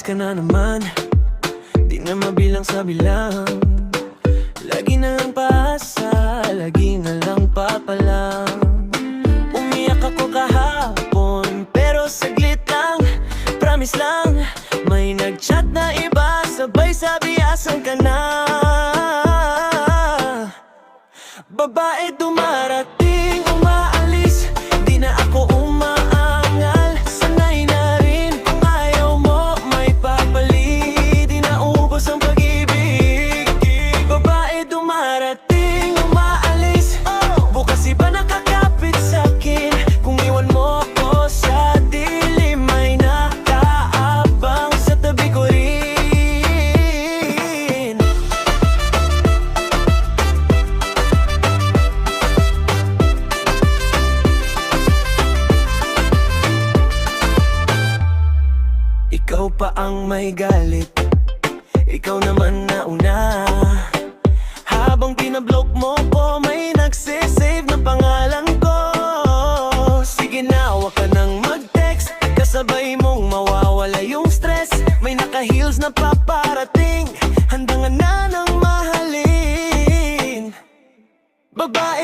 Umalis ka na naman, di na mabilang sa bilang. Lagi na lang paasa, lagi na lang papalang. Umiyak ako kahapon, pero saglit lang. Promise lang, may nag-chat na iba, sabay sabi asan ka na. Babae dumarating, umaalis, di na ako umaangal. Sanay na rin kung ayaw mo, may papalit. Di na ubos ang pag-ibig. Babae dumarating, umaalis, bukas iba nakakapit sa'kin. Kung iwan mo ko sa dilim, may nakaabang sa tabi ko rin. Ikaw pa ang may galit, ikaw naman nauna. Habang pinablock mo ko, may nagsisave na pangalan ko. Sige na, huwag ka nang mag-text, kasabay mong mawawala yung stress. May naka-heels na paparating, handa nga na ng mahalin. Babae